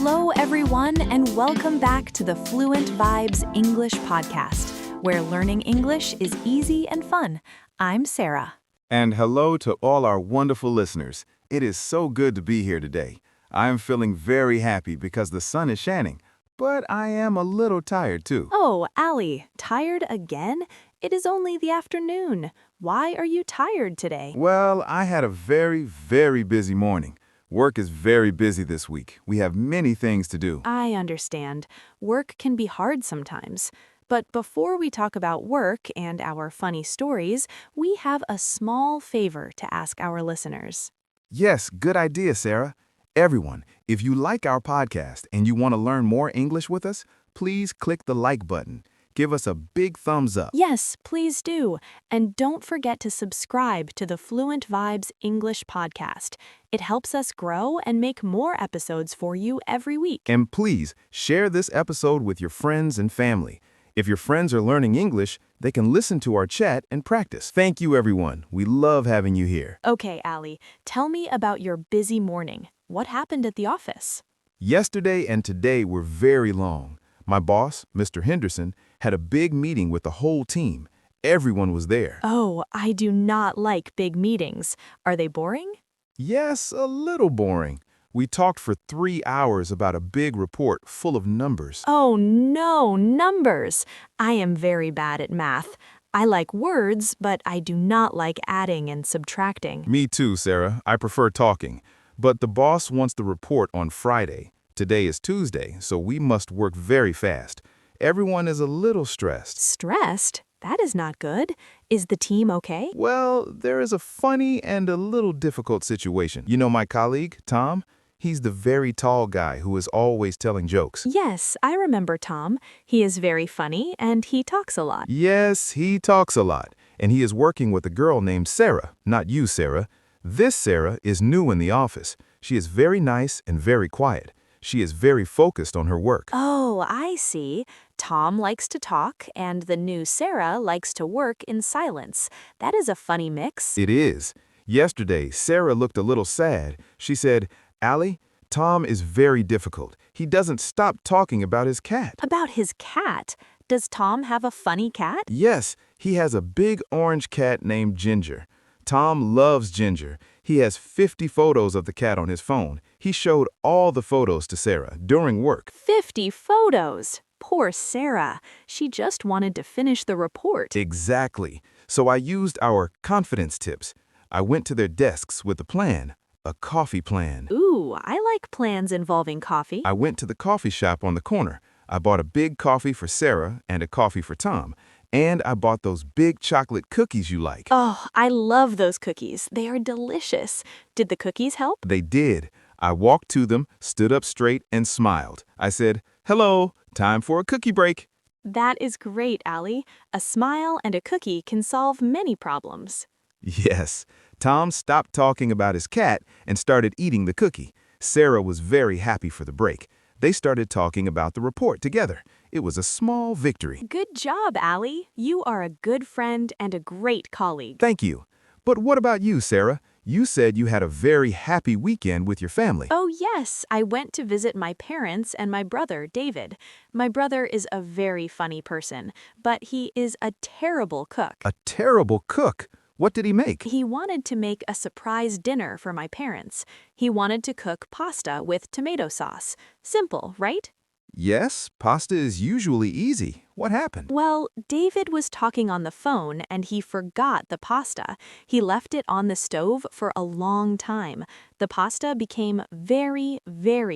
Hello, everyone, and welcome back to the Fluent Vibes English podcast, where learning English is easy and fun. I'm Sarah. And hello to all our wonderful listeners. It is so good to be here today. I am feeling very happy because the sun is shining, but I am a little tired too. Oh, Allie, tired again? It is only the afternoon. Why are you tired today? Well, I had a very busy morning. Work is very busy this week. We have many things to do. I understand. Work can be hard sometimes. But before we talk about work and our funny stories, we have a small favor to ask our listeners. Yes, good idea, Sarah. Everyone, if you like our podcast and you want to learn more English with us, please click the like button. Give us a big thumbs up. Yes, please do. And don't forget to subscribe to the Fluent Vibes English podcast. It helps us grow and make more episodes for you every week. And please share this episode with your friends and family. If your friends are learning English, they can listen to our chat and practice. Thank you, everyone. We love having you here. Okay, Allie, tell me about your busy morning. What happened at the office? Yesterday and today were very long. My boss, Mr. Henderson, had a big meeting with the whole team. Everyone was there. Oh, I do not like big meetings. Are they boring? Yes, a little boring. We talked for 3 hours about a big report full of numbers. Oh no, numbers! I am very bad at math. I like words, but I do not like adding and subtracting. Me too, Sarah. I prefer talking. But the boss wants the report on Friday. Today is Tuesday, so we must work very fast. Everyone is a little stressed. Stressed? That is not good. Is the team okay? Well, there is a funny and a little difficult situation. You know my colleague, Tom? He's the very tall guy who is always telling jokes. Yes, I remember Tom. He is very funny and he talks a lot. Yes, he talks a lot. And he is working with a girl named Sarah, not you, Sarah. This Sarah is new in the office. She is very nice and very quiet. She is very focused on her work. Oh, I see. Tom likes to talk, and the new Sarah likes to work in silence. That is a funny mix. It is. Yesterday, Sarah looked a little sad. She said, "Allie, Tom is very difficult. He doesn't stop talking about his cat." About his cat? Does Tom have a funny cat? Yes, he has a big orange cat named Ginger. Tom loves Ginger. He has 50 photos of the cat on his phone. He showed all the photos to Sarah during work. 50 photos. Poor Sarah. She just wanted to finish the report. Exactly. So I used our confidence tips. I went to their desks with a plan, a coffee plan. Ooh, I like plans involving coffee. I went to the coffee shop on the corner. I bought a big coffee for Sarah and a coffee for Tom. And I bought those big chocolate cookies you like. Oh, I love those cookies. They are delicious. Did the cookies help? They did. I walked to them, stood up straight, and smiled. I said, "Hello, time for a cookie break." That is great, Allie. A smile and a cookie can solve many problems. Yes. Tom stopped talking about his cat and started eating the cookie. Sarah was very happy for the break. They started talking about the report together. It was a small victory. Good job, Allie. You are a good friend and a great colleague. Thank you. But what about you, Sarah? You said you had a very happy weekend with your family. Oh, yes. I went to visit my parents and my brother, David. My brother is a very funny person, but he is a terrible cook. A terrible cook? What did he make? He wanted to make a surprise dinner for my parents. He wanted to cook pasta with tomato sauce. Simple, right? Yes, pasta is usually easy. What happened? Well, David was talking on the phone and he forgot the pasta. He left it on the stove for a long time. The pasta became very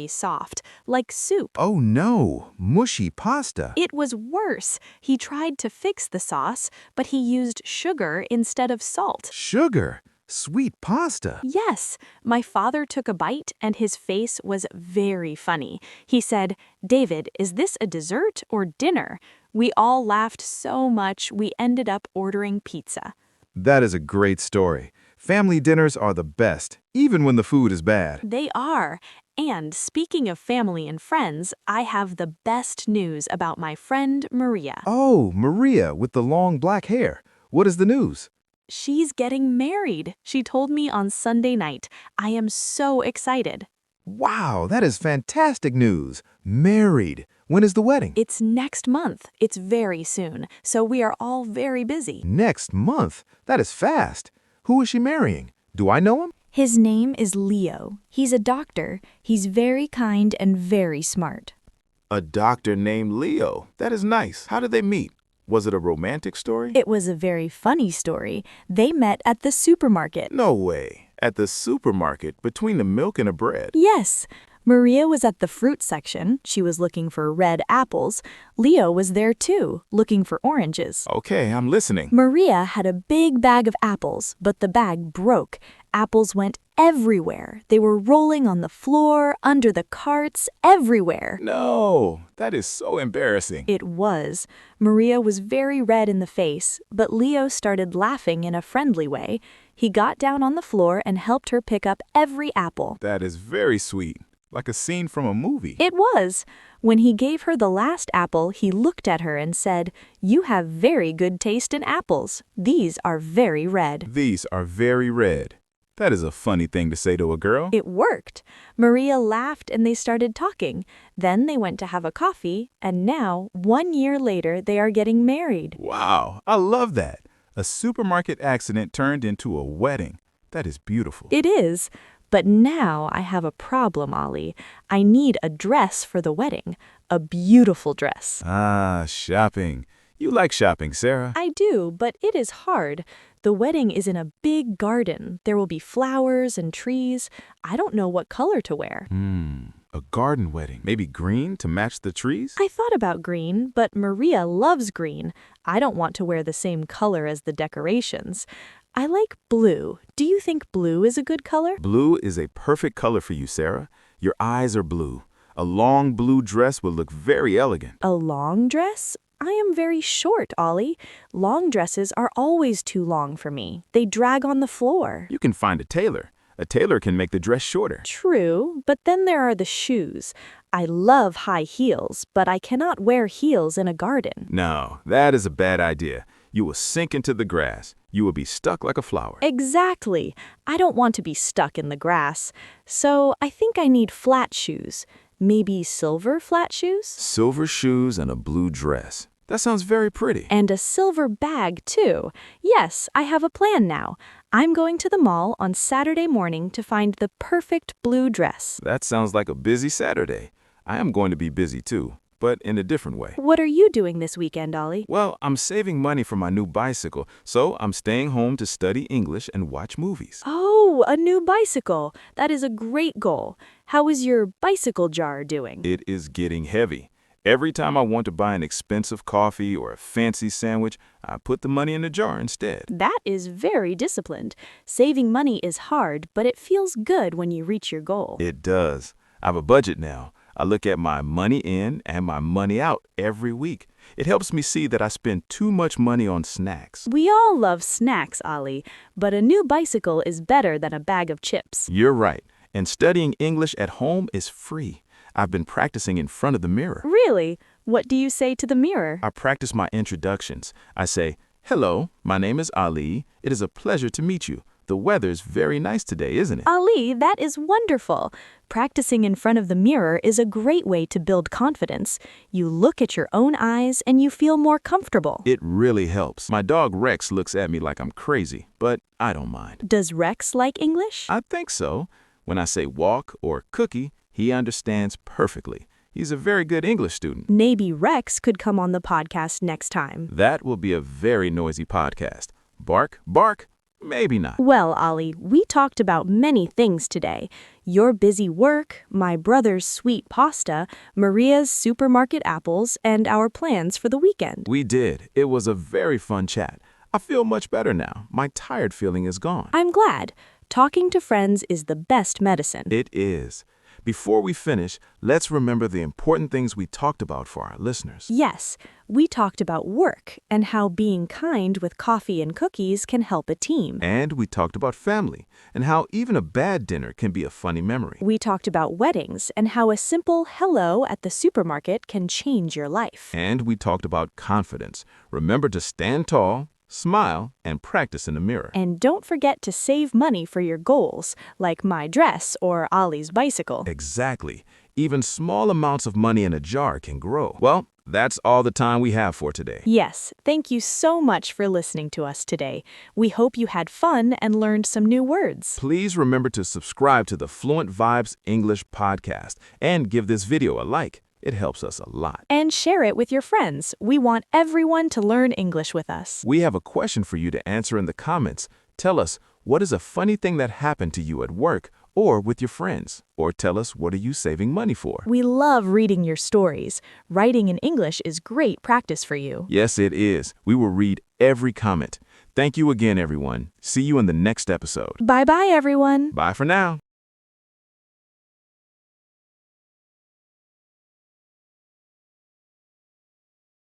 soft, like soup. Oh no, mushy pasta. It was worse. He tried to fix the sauce, but he used sugar instead of salt. Sugar? Sweet pasta? Yes, my father took a bite and his face was very funny. He said, "David, is this a dessert or dinner?" We all laughed so much we ended up ordering pizza. That is a great story. Family dinners are the best, even when the food is bad. They are. And speaking of family and friends, I have the best news about my friend Maria. Oh, Maria with the long black hair. What is the news? She's getting married. She told me on Sunday night. I am so excited. Wow, that is fantastic news. Married. When is the wedding? It's next month. It's very soon, so we are all very busy. Next month? That is fast. Who is she marrying? Do I know him? His name is Leo. He's a doctor. He's very kind and very smart. A doctor named Leo. That is nice. How did they meet? Was it a romantic story? It was a very funny story. They met at the supermarket. No way. At the supermarket, between the milk and the bread. Yes. Maria was at the fruit section. She was looking for red apples. Leo was there too, looking for oranges. Okay, I'm listening. Maria had a big bag of apples, but the bag broke. Apples went everywhere. They were rolling on the floor, under the carts, everywhere. No, that is so embarrassing. It was. Maria was very red in the face, but Leo started laughing in a friendly way. He got down on the floor and helped her pick up every apple. That is very sweet. Like a scene from a movie. It was. When he gave her the last apple, he looked at her and said, "You have very good taste in apples. These are very red." These are very red. That is a funny thing to say to a girl. It worked. Maria laughed and they started talking. Then they went to have a coffee, and now, 1 year later, they are getting married. Wow, I love that. A supermarket accident turned into a wedding. That is beautiful. It is. But now I have a problem, Ollie. I need a dress for the wedding. A beautiful dress. Ah, shopping. You like shopping, Sarah. I do, but it is hard. The wedding is in a big garden. There will be flowers and trees. I don't know what color to wear. A garden wedding. Maybe green to match the trees? I thought about green, but Maria loves green. I don't want to wear the same color as the decorations. I like blue. Do you think blue is a good color? Blue is a perfect color for you, Sarah. Your eyes are blue. A long blue dress will look very elegant. A long dress? I am very short, Ollie. Long dresses are always too long for me. They drag on the floor. You can find a tailor. A tailor can make the dress shorter. True, but then there are the shoes. I love high heels, but I cannot wear heels in a garden. No, that is a bad idea. You will sink into the grass. You will be stuck like a flower. Exactly. I don't want to be stuck in the grass. So I think I need flat shoes. Maybe silver flat shoes? Silver shoes and a blue dress. That sounds very pretty. And a silver bag, too. Yes, I have a plan now. I'm going to the mall on Saturday morning to find the perfect blue dress. That sounds like a busy Saturday. I am going to be busy too, but in a different way. What are you doing this weekend, Ollie? Well, I'm saving money for my new bicycle, so I'm staying home to study English and watch movies. Oh, a new bicycle. That is a great goal. How is your bicycle jar doing? It is getting heavy. Every time I want to buy an expensive coffee or a fancy sandwich, I put the money in the jar instead. That is very disciplined. Saving money is hard, but it feels good when you reach your goal. It does. I have a budget now. I look at my money in and my money out every week. It helps me see that I spend too much money on snacks. We all love snacks, Ollie, but a new bicycle is better than a bag of chips. You're right. And studying English at home is free. I've been practicing in front of the mirror. Really? What do you say to the mirror? I practice my introductions. I say, "Hello, my name is Ali. It is a pleasure to meet you. The weather's very nice today, isn't it?" Ali, that is wonderful. Practicing in front of the mirror is a great way to build confidence. You look at your own eyes and you feel more comfortable. It really helps. My dog Rex looks at me like I'm crazy, but I don't mind. Does Rex like English? I think so. When I say walk or cookie, he understands perfectly. He's a very good English student. Maybe Rex could come on the podcast next time. That will be a very noisy podcast. Bark, bark, maybe not. Well, Ollie, we talked about many things today. Your busy work, my brother's sweet pasta, Maria's supermarket apples, and our plans for the weekend. We did. It was a very fun chat. I feel much better now. My tired feeling is gone. I'm glad. Talking to friends is the best medicine. It is. Before we finish, let's remember the important things we talked about for our listeners. Yes, we talked about work and how being kind with coffee and cookies can help a team. And we talked about family and how even a bad dinner can be a funny memory. We talked about weddings and how a simple hello at the supermarket can change your life. And we talked about confidence. Remember to stand tall, smile, and practice in the mirror. And don't forget to save money for your goals, like my dress or Ollie's bicycle. Exactly. Even small amounts of money in a jar can grow. Well, that's all the time we have for today. Yes, thank you so much for listening to us today. We hope you had fun and learned some new words. Please remember to subscribe to the Fluent Vibes English podcast and give this video a like. It helps us a lot. And share it with your friends. We want everyone to learn English with us. We have a question for you to answer in the comments. Tell us, what is a funny thing that happened to you at work or with your friends? Or tell us, what are you saving money for? We love reading your stories. Writing in English is great practice for you. Yes, it is. We will read every comment. Thank you again, everyone. See you in the next episode. Bye-bye, everyone. Bye for now.